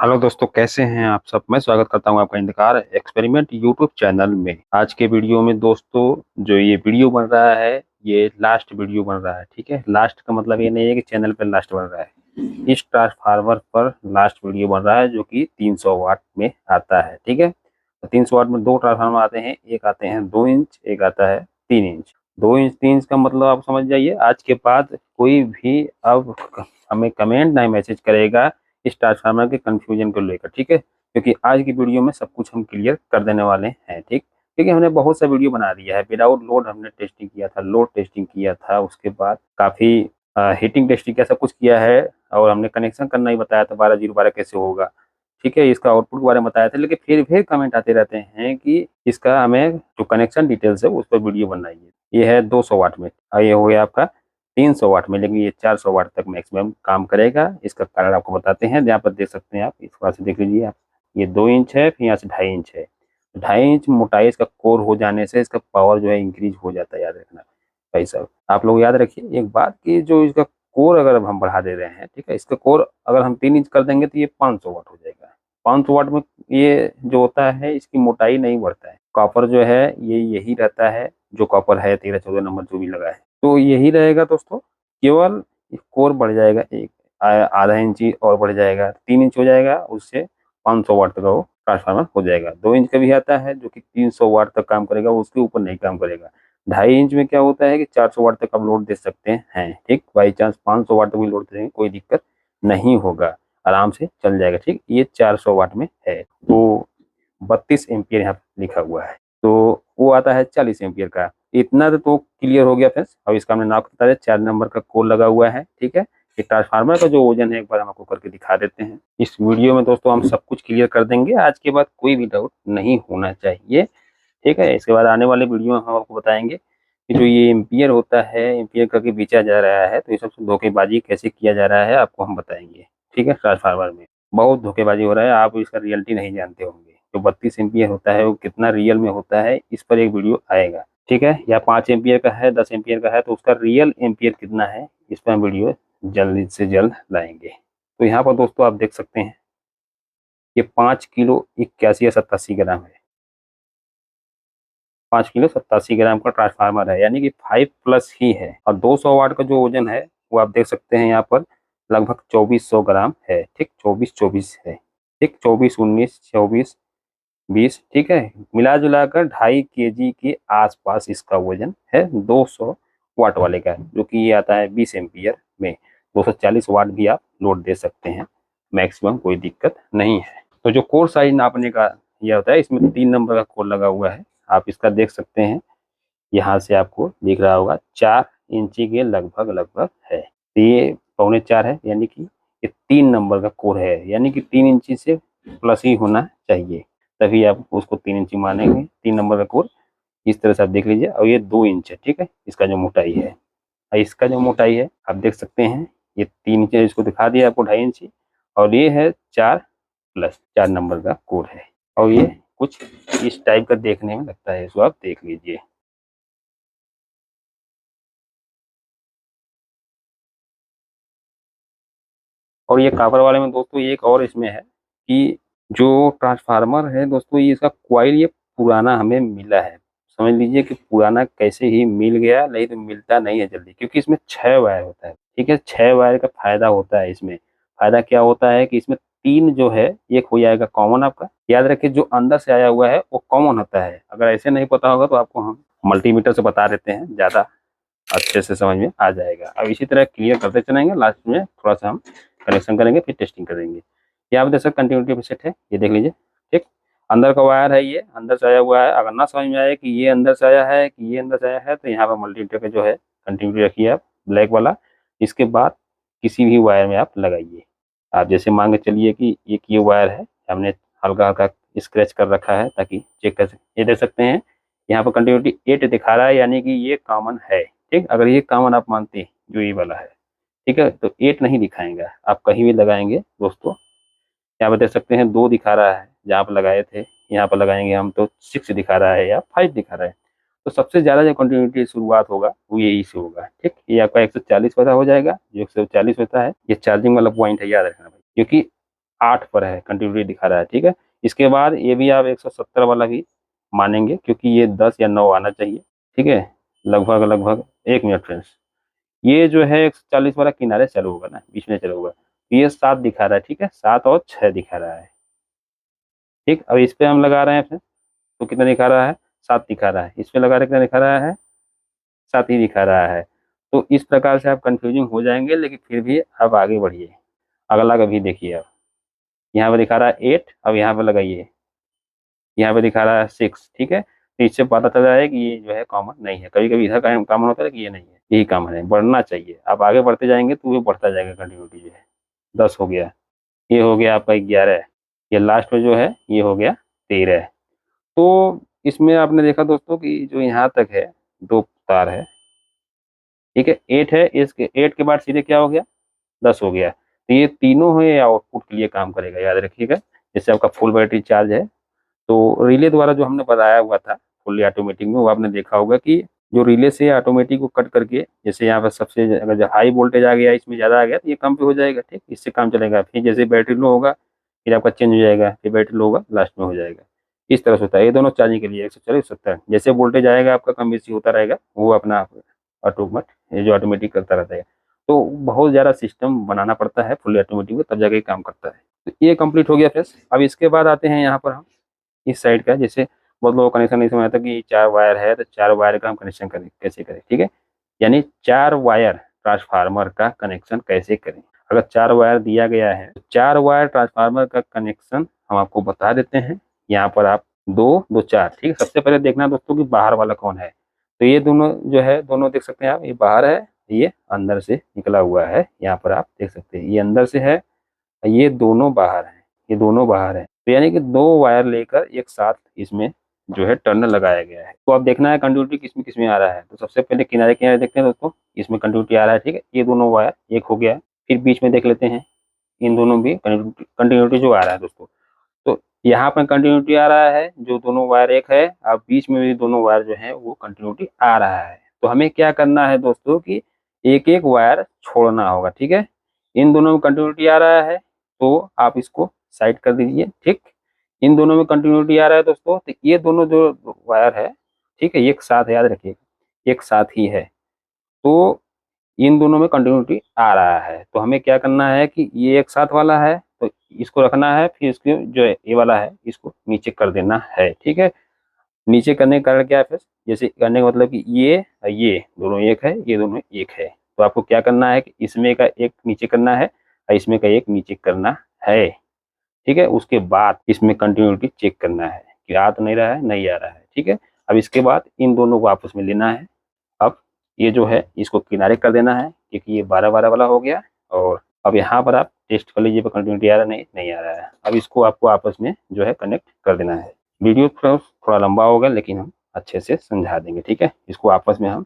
Hello दोस्तों, कैसे हैं आप सब। मैं स्वागत करता हूं आपका इंतजार एक्सपेरिमेंट यूट्यूब चैनल में। आज के वीडियो में दोस्तों, जो ये वीडियो बन रहा है ये लास्ट वीडियो बन रहा है। ठीक है, लास्ट का मतलब ये नहीं है कि चैनल पर लास्ट बन रहा है। इस ट्रांसफार्मर पर लास्ट वीडियो बन रहा है जो कि 300 वाट में आता है। ठीक है, तो 300 वाट में दो ट्रांसफार्मर आते हैं, एक आते हैं 2 इंच, एक आता है 3 इंच। 2 इंच 3 इंच का मतलब आप समझ जाइए। आज के बाद कोई भी अब हमें कमेंट नहीं मैसेज करेगा इस ट्रांसफार्मर के कंफ्यूजन को लेकर। ठीक है, क्योंकि आज की वीडियो में सब कुछ हम क्लियर कर देने वाले हैं। ठीक, क्योंकि हमने बहुत सा वीडियो बना दिया है। विदाउट लोड हमने टेस्टिंग किया था, लोड टेस्टिंग किया था, उसके बाद काफ़ी हीटिंग टेस्टिंग किया, सब कुछ किया है। और हमने कनेक्शन करना ही बताया था 12/0/12 कैसे होगा। ठीक है, इसका आउटपुट के बारे में बताया था, लेकिन फिर कमेंट आते रहते हैं कि इसका हमें जो कनेक्शन डिटेल्स है उस पर वीडियो बनाइए। ये है 200 वाट में और ये हो गया आपका 300 वाट में, लेकिन ये 400 वाट तक मैक्सिमम काम करेगा। इसका कारण आपको बताते हैं, यहाँ पर देख सकते हैं आप, इस बार से देख लीजिए आप। ये 2 इंच है, फिर यहाँ से 2.5 इंच है। 2.5 इंच मोटाई इसका कोर हो जाने से इसका पावर जो है इंक्रीज हो जाता है, याद रखना भाई साहब। आप लोग याद रखिए एक बात कि जो इसका कोर अगर हम बढ़ा दे रहे हैं, ठीक है, इसका कोर अगर हम 3 इंच कर देंगे तो ये 500 वाट हो जाएगा। 500 वाट में ये जो होता है इसकी मोटाई नहीं बढ़ता है। कॉपर जो है ये यही रहता है, जो कॉपर है 13-14 नंबर जो भी लगा है तो यही रहेगा दोस्तों। केवल कोर बढ़ जाएगा, एक आधा इंची और बढ़ जाएगा, 3 इंच हो जाएगा, उससे 500 वाट तक वो ट्रांसफार्मर हो जाएगा। 2 इंच का भी आता है जो कि 300 वाट तक काम करेगा, उसके ऊपर नहीं काम करेगा। 2.5 इंच में क्या होता है कि 400 वाट तक आप लोड दे सकते हैं। ठीक, बाई चांस 500 वाट तक भी लोड देंगे कोई दिक्कत नहीं होगा, आराम से चल जाएगा। ठीक, ये 400 वाट में है तो 32 एम्पियर यहाँ लिखा हुआ है, तो वो आता है 40 एम्पियर का। इतना तो क्लियर हो गया फ्रेंड्स। अब इसका हमने नाम बता दिया, 4 नंबर का कोर लगा हुआ है। ठीक है, ये ट्रांसफार्मर का जो वजन है एक बार हम आपको करके दिखा देते हैं। इस वीडियो में दोस्तों हम सब कुछ क्लियर कर देंगे, आज के बाद कोई भी डाउट नहीं होना चाहिए। ठीक है, इसके बाद आने वाले वीडियो में हम आपको बताएंगे कि जो ये एम्पियर होता है, एम्पियर करके बेचा जा रहा है, तो ये सबसे धोखेबाजी कैसे किया जा रहा है आपको हम बताएंगे। ठीक है, ट्रांसफार्मर में बहुत धोखेबाजी हो रहा है, आप इसका रियलिटी नहीं जानते होंगे। जो 32 एम्पियर होता है वो कितना रियल में होता है, इस पर एक वीडियो आएगा। ठीक है, या 5 एम्पियर का है, 10 एम्पियर का है, तो उसका रियल एम्पियर कितना है इस पर हम वीडियो जल्द से जल्द लाएंगे। तो यहाँ पर दोस्तों आप देख सकते हैं ये 5 किलो 81 या 87 ग्राम है। 5 किलो 87 ग्राम का ट्रांसफार्मर है, यानी कि 5+ ही है। और 200 वाट का जो वजन है वो आप देख सकते हैं यहाँ पर लगभग 2400 ग्राम है। ठीक, 24 है। ठीक, 24, 19, 24, 20। ठीक है, मिला जुला कर 2.5 kg के आसपास इसका वजन है 200 वाट वाले का, जो कि ये आता है 20 एम्पियर में। 240 वाट भी आप लोड दे सकते हैं मैक्सिमम, कोई दिक्कत नहीं है। तो जो कोर साइज नापने का यह होता है, इसमें 3 नंबर का कोर लगा हुआ है। आप इसका देख सकते हैं, यहाँ से आपको दिख रहा होगा 4 इंची के लगभग लगभग है। तो ये 3.25 है, यानी कि ये 3 नंबर का कोर है, यानी कि 3 इंची से प्लस ही होना चाहिए, तभी आप उसको 3 इंची मानेंगे। 3 नंबर का कोर इस तरह से आप देख लीजिए। और ये 2 इंच है। ठीक है, इसका जो मोटाई है, और इसका जो मोटाई है आप देख सकते हैं, ये 3 इंच है, इसको दिखा दिया आपको 2.5 इंची। और ये है 4 नंबर का कोर है। और ये कुछ इस टाइप का देखने में लगता है, इसको आप देख लीजिए। और ये कॉपर वाले में दोस्तों एक और इसमें है कि जो ट्रांसफार्मर है दोस्तों, ये इसका कॉइल ये पुराना हमें मिला है। समझ लीजिए कि पुराना कैसे ही मिल गया, नहीं तो मिलता नहीं है जल्दी, क्योंकि इसमें 6 वायर होता है। ठीक है, 6 वायर का फायदा होता है इसमें। फायदा क्या होता है कि इसमें 3 जो है, एक हो जाएगा कॉमन आपका। याद रखिए जो अंदर से आया हुआ है वो कॉमन होता है। अगर ऐसे नहीं पता होगा तो आपको हम मल्टीमीटर से बता देते हैं, ज़्यादा अच्छे से समझ में आ जाएगा। अब इसी तरह क्लियर करते चलेंगे, लास्ट में थोड़ा सा हम कनेक्शन करेंगे, फिर टेस्टिंग करेंगे। यहाँ पे देख सकते कंटिन्यूटी सेट है, ये देख लीजिए। ठीक, अंदर का वायर है, ये अंदर से आया हुआ है। अगर ना समझ में आए कि ये अंदर से आया है कि ये अंदर से आया है, तो यहाँ पर मल्टीमीटर का जो है कंटिन्यूटी रखिए आप, ब्लैक वाला। इसके बाद किसी भी वायर में आप लगाइए। आप जैसे मान के चलिए कि एक ये वायर है, हमने हल्का हल्का स्क्रैच कर रखा है ताकि चेक कर सकें। ये देख सकते हैं यहाँ पर कंटिन्यूटी 8 दिखा रहा है, यानी कि ये कॉमन है। ठीक, अगर ये कॉमन आप मानते हैं जो ये वाला है, ठीक है, तो 8 नहीं दिखाएंगा। आप कहीं भी लगाएंगे दोस्तों, यहाँ पर देख सकते हैं 2 दिखा रहा है जहाँ पर लगाए थे, यहाँ पर लगाएंगे हम तो 6 दिखा रहा है या 5 दिखा रहा है। तो सबसे ज़्यादा जो कंटिन्यूटी शुरुआत होगा वो यही से होगा। ठीक, ये आपका 140 पैदा हो जाएगा। जो 140 होता है ये चार्जिंग वाला पॉइंट है, याद रखना भाई, क्योंकि 8 पर है, कंटिन्यूटी दिखा रहा है, ठीक है। इसके बाद ये भी आप 170 वाला भी मानेंगे, क्योंकि ये 10 या 9 आना चाहिए, ठीक है। लगभग लगभग 1 मिनट फ्रेंड्स, ये जो है 140 वाला किनारे चालू होगा ना, बीच में चालू होगा, तो ये 7 दिखा रहा है, ठीक है, 7 और 6 दिखा रहा है, ठीक। अब इस पे हम लगा रहे हैं फिर, तो कितना दिखा रहा है, 7 दिखा रहा है। इस पे लगा रहे कितना दिखा रहा है, 7 ही दिखा रहा है। तो इस प्रकार से आप कंफ्यूजिंग हो जाएंगे, लेकिन फिर भी आप आगे बढ़िए। अगला कभी देखिए आप, यहाँ पे दिखा रहा है 8, अब यहाँ पे लगाइए, यहाँ पे दिखा रहा है 6, ठीक है। तो इससे पता चल रहा है कि ये जो है कॉमन नहीं है। कभी कभी इधर कॉमन होता है कि ये नहीं है, यही कॉमन है, बढ़ना चाहिए। आप आगे बढ़ते जाएंगे तो वो बढ़ता जाएगा, कंटिन्यूटी जो है। 10 हो गया, ये हो गया आपका 11, ये लास्ट में जो है ये हो गया 13। तो इसमें आपने देखा दोस्तों कि जो यहाँ तक है 2 तार है, ठीक है, 8 है, इसके 8 के बाद सीधे क्या हो गया, 10 हो गया। तो ये तीनों है आउटपुट के लिए काम करेगा, याद रखिएगा। जैसे आपका फुल बैटरी चार्ज है, तो रिले द्वारा जो हमने बताया हुआ था फुल्ली ऑटोमेटिक में, वो आपने देखा होगा कि जो रिले से ऑटोमेटिक को कट करके, जैसे यहाँ पर सबसे अगर जो हाई वोल्टेज आ गया, इसमें ज़्यादा आ गया, तो ये कम पे हो जाएगा, ठीक, इससे काम चलेगा। फिर जैसे बैटरी लो होगा, फिर आपका चेंज हो जाएगा, फिर बैटरी लो होगा, लास्ट में हो जाएगा। इस तरह से होता है। ये दोनों चार्जिंग के लिए 140 70, जैसे वोल्टेज आएगा आपका कम बेसी होता रहेगा, वो अपना ऑटोमेट ये जो ऑटोमेटिक करता रहता है। तो बहुत ज़्यादा सिस्टम बनाना पड़ता है फुल्ली ऑटोमेटिक में, तब जाके काम करता है। तो ये कंप्लीट हो गया फ्रेंड्स। अब इसके बाद आते हैं यहाँ पर हम इस साइड का, जैसे बहुत लोगों को कनेक्शन नहीं समझ आता कि 4 वायर है, तो 4 वायर का हम कनेक्शन करें, कैसे करें, ठीक है। यानी 4 वायर ट्रांसफार्मर का कनेक्शन कैसे करें। अगर 4 वायर दिया गया है, तो 4 वायर ट्रांसफार्मर का कनेक्शन हम आपको बता देते हैं। यहाँ पर आप 2 2 4, ठीक है। सबसे पहले देखना दोस्तों कि बाहर वाला कौन है। तो ये दोनों जो है, दोनों देख सकते हैं आप, ये बाहर है, ये अंदर से निकला हुआ है। यहाँ पर आप देख सकते हैं ये अंदर से है, ये दोनों बाहर है, ये दोनों बाहर है। तो यानी कि 2 वायर लेकर एक साथ इसमें जो है टर्नल लगाया गया है। तो अब देखना है कंटिन्यूटी किसमें किसमें आ रहा है। तो सबसे पहले किनारे किनारे देखते हैं दोस्तों, इसमें कंटिन्यूटी आ रहा है, ठीक है। ये दोनों वायर एक हो गया। फिर बीच में देख लेते हैं, इन दोनों भी कंटिन्यूटी जो आ रहा है दोस्तों। तो यहाँ पर कंटिन्यूटी आ रहा है, जो दोनों वायर एक है। अब बीच में भी दोनों वायर जो है वो कंटिन्यूटी आ रहा है। तो हमें क्या करना है दोस्तों कि एक एक वायर छोड़ना होगा, ठीक है। इन दोनों में कंटिन्यूटी आ रहा है, तो आप इसको साइड कर दीजिए, ठीक। इन दोनों में कंटिन्यूटी आ रहा है दोस्तों, तो ये दोनों जो वायर है, ठीक है, एक साथ, याद रखिएगा, एक साथ ही है। तो इन दोनों में कंटिन्यूटी आ रहा है, तो हमें क्या करना है कि ये एक साथ वाला है, तो इसको रखना है। फिर इसको जो ये वाला है, इसको नीचे कर देना है, ठीक है। नीचे करने का कारण क्या है फिर, जैसे करने का मतलब कि ये दोनों एक है, ये दोनों एक है। तो आपको क्या करना है कि इसमें का एक नीचे करना है और इसमें का एक नीचे करना है, ठीक है। उसके बाद इसमें कंटिन्यूटी चेक करना है कि आ तो नहीं रहा है, नहीं आ रहा है, ठीक है। अब इसके बाद इन दोनों को आपस में लेना है। अब ये जो है इसको किनारे कर देना है, क्योंकि ये 12-12 वाला हो गया। और अब यहाँ पर आप टेस्ट कर लीजिए कंटिन्यूटी आ रहा है, नहीं नहीं आ रहा है। अब इसको आपको आपस में जो है कनेक्ट कर देना है। वीडियो थोड़ा लंबा होगा, लेकिन हम अच्छे से समझा देंगे, ठीक है। इसको आपस में हम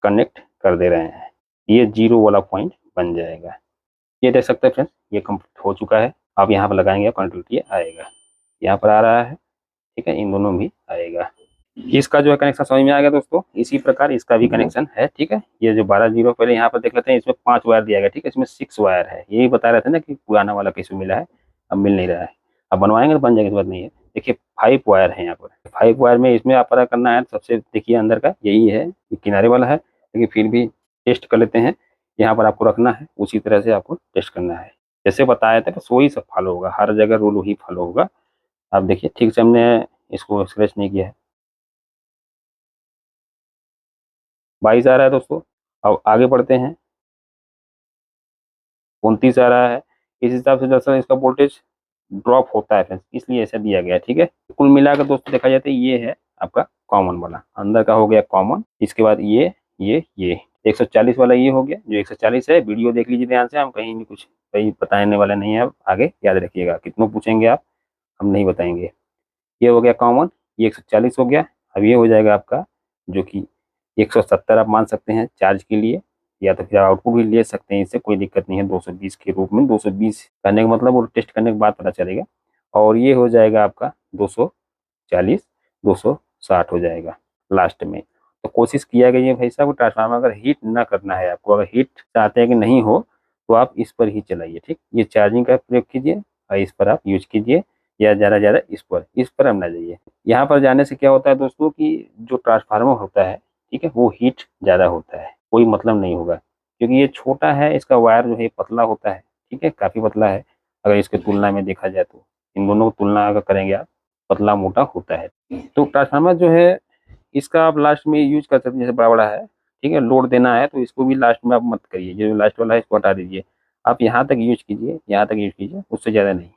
कनेक्ट कर दे रहे हैं, ये 0 वाला पॉइंट बन जाएगा। ये देख सकते हैं फ्रेंड्स, ये कंप्लीट हो चुका है। आप यहाँ पर लगाएंगे कंटिन्यूटी आएगा, यहाँ पर आ रहा है, ठीक है। इन दोनों भी आएगा। इसका जो है कनेक्शन समझ में आ गया दोस्तों। इसी प्रकार इसका भी कनेक्शन है, ठीक है। ये जो 12 जीरो पहले यहाँ पर देख लेते हैं, इसमें 5 वायर दिया गया, ठीक है। इसमें 6 वायर है, यही बता रहे थे ना कि पुराना वाला कैसे मिला है, अब मिल नहीं रहा है। अब बनवाएंगे तो बन जाएगा, इस बात नहीं है। देखिए 5 वायर है यहाँ पर, 5 वायर में इसमें आप पता करना है। सबसे देखिए अंदर का यही है, किनारे वाला है, लेकिन फिर भी टेस्ट कर लेते हैं। यहाँ पर आपको रखना है, उसी तरह से आपको टेस्ट करना है, जैसे बताया था, बस वही सब फॉलो होगा, हर जगह रूल वही फॉलो होगा। आप देखिए ठीक से हमने इसको स्क्रैच नहीं किया है। 22 आ रहा है दोस्तों। अब आगे बढ़ते हैं, 29 आ रहा है। इस हिसाब से दरअसल इसका वोल्टेज ड्रॉप होता है फ्रेंड्स, इसलिए ऐसा दिया गया है, ठीक है। कुल मिलाकर दोस्तों देखा जाए तो ये है आपका कॉमन वाला, अंदर का हो गया कॉमन। इसके बाद ये 140 वाला ये हो गया, जो 140 है। वीडियो देख लीजिए ध्यान से, हम कहीं भी कुछ कहीं बताने वाले नहीं है। अब आगे याद रखिएगा, कितनों पूछेंगे आप, हम नहीं बताएंगे। ये हो गया कॉमन, ये 140 हो गया। अब ये हो जाएगा आपका जो कि 170 आप मान सकते हैं चार्ज के लिए, या तो फिर आउटपुट भी ले सकते हैं, इससे कोई दिक्कत नहीं है। 220 के रूप में, 220 करने का मतलब वो टेस्ट करने के बाद पता चलेगा। और ये हो जाएगा आपका 240 260 हो जाएगा लास्ट में। तो कोशिश किया गया भाई साहब, ट्रांसफार्मर अगर हीट ना करना है आपको, अगर हीट चाहते हैं कि नहीं हो, तो आप इस पर ही चलाइए, ठीक। ये चार्जिंग का प्रयोग कीजिए, और इस पर आप यूज कीजिए, या ज़्यादा इस पर हम ना जाइए। यहाँ पर जाने से क्या होता है दोस्तों कि जो ट्रांसफार्मर होता है, ठीक है, वो हीट ज़्यादा होता है, कोई मतलब नहीं होगा, क्योंकि ये छोटा है, इसका वायर जो है पतला होता है, ठीक है, काफ़ी पतला है। अगर इसके तुलना में देखा जाए तो इन दोनों को तुलना अगर करेंगे आप, पतला मोटा होता है। तो ट्रांसफार्मर जो है इसका आप लास्ट में यूज कर सकते हैं, जैसे बड़ा बड़ा है, ठीक है, लोड देना है तो इसको भी लास्ट में आप मत करिए, जो लास्ट वाला है इसको हटा दीजिए, आप यहाँ तक यूज कीजिए, यहाँ तक यूज कीजिए, उससे ज़्यादा नहीं।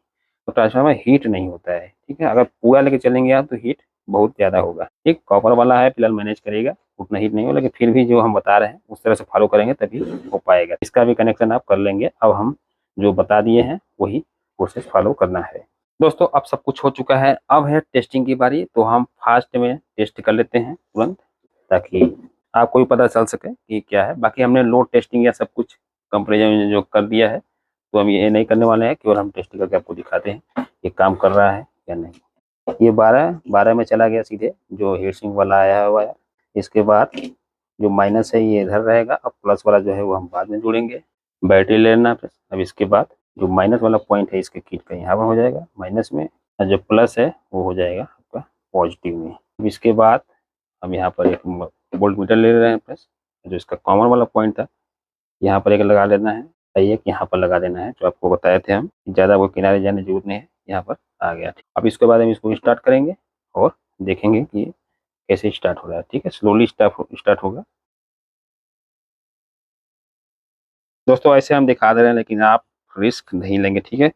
तो ट्रांसफार्मर हीट नहीं होता है, ठीक है, अगर पूरा लेके चलेंगे आप तो हीट बहुत ज़्यादा होगा। ठीक, कॉपर वाला है फिलहाल मैनेज करेगा, उतना हीट नहीं हो, लेकिन फिर भी जो हम बता रहे हैं उस तरह से फॉलो करेंगे तभी हो पाएगा। इसका भी कनेक्शन आप कर लेंगे। अब हम जो बता दिए हैं वही प्रोसेस फॉलो करना है। दोस्तों अब सब कुछ हो चुका है, अब है टेस्टिंग की बारी। तो हम फास्ट में टेस्ट कर लेते हैं तुरंत, ताकि आपको भी पता चल सके कि क्या है। बाकी हमने लोड टेस्टिंग या सब कुछ कंपेरिजन जो कर दिया है, तो हम ये नहीं करने वाले हैं, केवल हम टेस्टिंग करके आपको दिखाते हैं ये काम कर रहा है या नहीं। ये 12 में चला गया सीधे, जो हीट सिंक वाला आया हुआ है। इसके बाद जो माइनस है ये इधर रहेगा, अब प्लस वाला जो है वो हम बाद में जोड़ेंगे। बैटरी लेना फिर, अब इसके बाद जो माइनस वाला पॉइंट है इसके किट का यहाँ पर हो जाएगा माइनस में, और जो प्लस है वो हो जाएगा आपका पॉजिटिव में। अब इसके बाद हम यहाँ पर एक वोल्ट मीटर ले रहे हैं प्लस, जो इसका कॉमन वाला पॉइंट था यहाँ पर एक लगा लेना है, एक यहाँ पर लगा देना है, जो आपको बताए थे हम, ज़्यादा वो किनारे जाने की जरूरत नहीं है, यहाँ पर आ गया। अब इसके बाद हम इसको स्टार्ट करेंगे और देखेंगे कि कैसे स्टार्ट हो रहा है। ठीक है, स्लोली स्टार्ट होगा। दोस्तों ऐसे हम दिखा दे रहे हैं, लेकिन आप रिस्क नहीं लेंगे, ठीक है।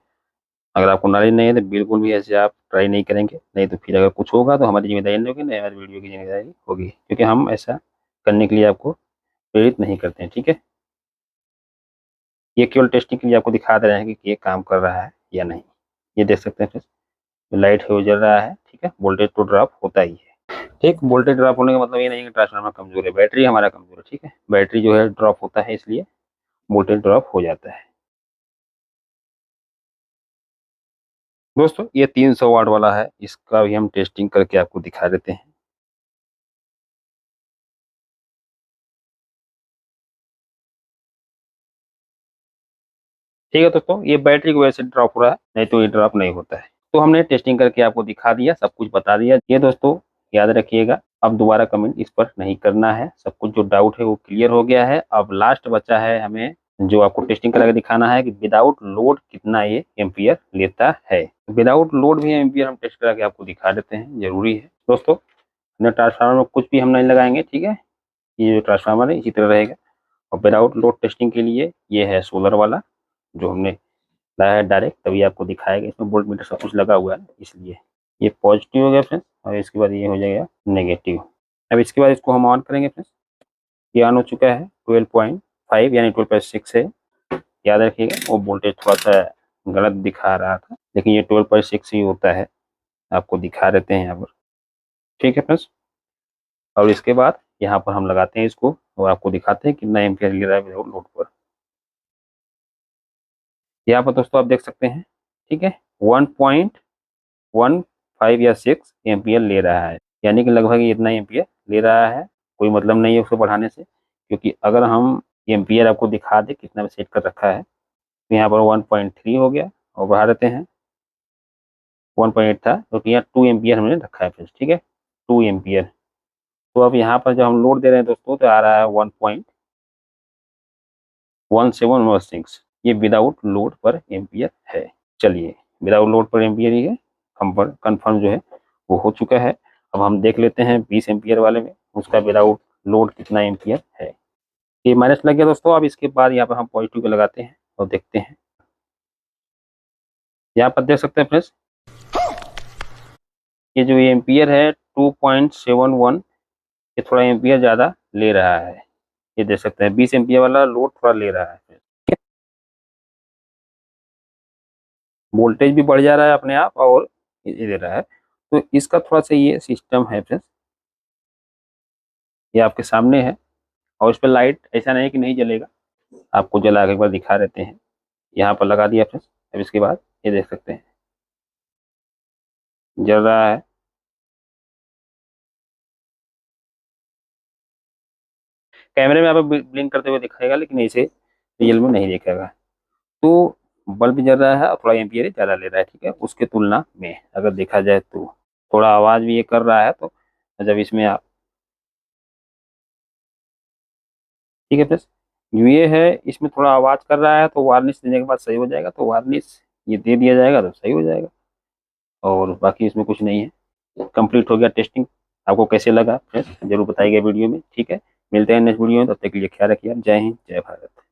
अगर आपको नॉलेज नहीं है तो बिल्कुल भी ऐसे आप ट्राई नहीं करेंगे, नहीं तो फिर अगर कुछ होगा तो हमारी जिम्मेदारी नहीं होगी, नहीं हमारी वीडियो की जिम्मेदारी होगी, क्योंकि हम ऐसा करने के लिए आपको प्रेरित नहीं करते हैं। ठीक है, ये केवल टेस्टिंग के लिए आपको दिखा दे रहे हैं कि ये काम कर रहा है या नहीं। ये देख सकते हैं फिर लाइट है वो जल रहा है, ठीक है, वोल्टेज तो ड्रॉप होता ही है। ठीक, वोल्टेज ड्रॉप होने का मतलब ये नहीं है कि ट्रांसफार्मर कमजोर है, बैटरी हमारा कमजोर है, ठीक है, बैटरी जो है ड्रॉप होता है, इसलिए वोल्टेज ड्रॉप हो जाता है। दोस्तों ये 300 वाट वाला है, इसका भी हम टेस्टिंग करके आपको दिखा देते हैं। ठीक है दोस्तों, ये बैटरी की वजह से ड्रॉप हो रहा है, नहीं तो ये ड्रॉप नहीं होता है। तो हमने टेस्टिंग करके आपको दिखा दिया, सब कुछ बता दिया। ये दोस्तों याद रखिएगा, अब दोबारा कमेंट इस पर नहीं करना है, सब कुछ जो डाउट है वो क्लियर हो गया है। अब लास्ट बचा है हमें जो आपको टेस्टिंग करके दिखाना है कि विदाउट लोड कितना ये एम्पियर लेता है। विदाउट लोड भी एम्पियर हम टेस्ट करके आपको दिखा देते हैं, जरूरी है दोस्तों। अपने ट्रांसफार्मर में कुछ भी हम नहीं लगाएंगे, ठीक है, ये जो ट्रांसफार्मर है इसी तरह रहेगा। और विदाउट लोड टेस्टिंग के लिए ये है सोलर वाला, जो हमने लाया है डायरेक्ट, तभी आपको दिखाएगा। इसमें वोल्ट मीटर सब कुछ लगा हुआ है, इसलिए ये पॉजिटिव हो गया फ्रेंड्स, और इसके बाद ये हो जाएगा नेगेटिव। अब इसके बाद इसको हम ऑन करेंगे फ्रेंड्स। ये ऑन हो चुका है, 12.5 यानी 12.6 है। याद रखिएगा, वो वोल्टेज थोड़ा सा गलत दिखा रहा था, लेकिन ये 12.6 ही होता है, आपको दिखा देते हैं यहाँ पर। ठीक है फ्रेंड्स, और इसके बाद यहाँ पर हम लगाते हैं इसको और आपको दिखाते हैं कितना एम्पियर ले रहा है विदाउट लोड पर। यहाँ पर दोस्तों आप देख सकते हैं, ठीक है, 1.15 या 6 एम्पियर ले रहा है, यानी कि लगभग इतना एम्पियर ले रहा है। कोई मतलब नहीं है उसको बढ़ाने से, क्योंकि अगर हम एम्पियर आपको दिखा दे कितना सेट कर रखा है, तो यहाँ पर 1.3 हो गया, और बढ़ा देते हैं, 1.8 था, क्योंकि यहाँ 2 एम्पियर हमने रखा है फ्रेंड्स। ठीक है, 2 एम्पियर। तो अब यहाँ पर जब हम लोड दे रहे हैं दोस्तों, तो आ रहा है 1.1716, ये विदाउट लोड पर एम्पियर है। चलिए, विदाउट लोड पर एम्पियर ही है, कंफर्म जो है वो हो चुका है। अब हम देख लेते हैं 20 एम्पियर वाले में उसका विदाउट लोड कितना एम्पियर है। ये माइनस लग गया दोस्तों। अब इसके बाद यहाँ पर हम पॉजिटिव को लगाते हैं और देखते हैं। यहाँ पर देख सकते हैं फ्रेंड्स, ये जो एम्पियर है 2.71, ये थोड़ा एम्पियर ज़्यादा ले रहा है। ये देख सकते हैं 20 एम्पियर वाला लोड थोड़ा ले रहा है, वोल्टेज भी बढ़ जा रहा है अपने आप, और ये दे रहा है। तो इसका थोड़ा सा ये सिस्टम है फ्रेंड्स, ये आपके सामने है। और इस पर लाइट ऐसा नहीं कि नहीं जलेगा, आपको जला के एक बार दिखा देते हैं। यहाँ पर लगा दिया फ्रेंड्स। अब इसके बाद ये देख सकते हैं जल रहा है। कैमरे में आप ब्लिंक करते हुए दिखाएगा, लेकिन ऐसे रियल में नहीं दिखेगा। तो बल्ब जल रहा है और थोड़ा एम्पियर ज़्यादा ले रहा है, ठीक है, उसके तुलना में अगर देखा जाए तो थोड़ा आवाज़ भी ये कर रहा है। तो जब इसमें आप, ठीक है फ्रेंड्स, ये है, इसमें थोड़ा आवाज़ कर रहा है तो वार्निश देने के बाद सही हो जाएगा, तो वार्निश ये दे दिया जाएगा तो सही हो जाएगा। और बाकी इसमें कुछ नहीं है। कंप्लीट हो गया टेस्टिंग। आपको कैसे लगा फ्रेंड्स जरूर बताइएगा वीडियो में, ठीक है। मिलते हैं नेक्स्ट वीडियो में, तब तक के लिए ख्याल रखिए आप। जय हिंद, जय भारत।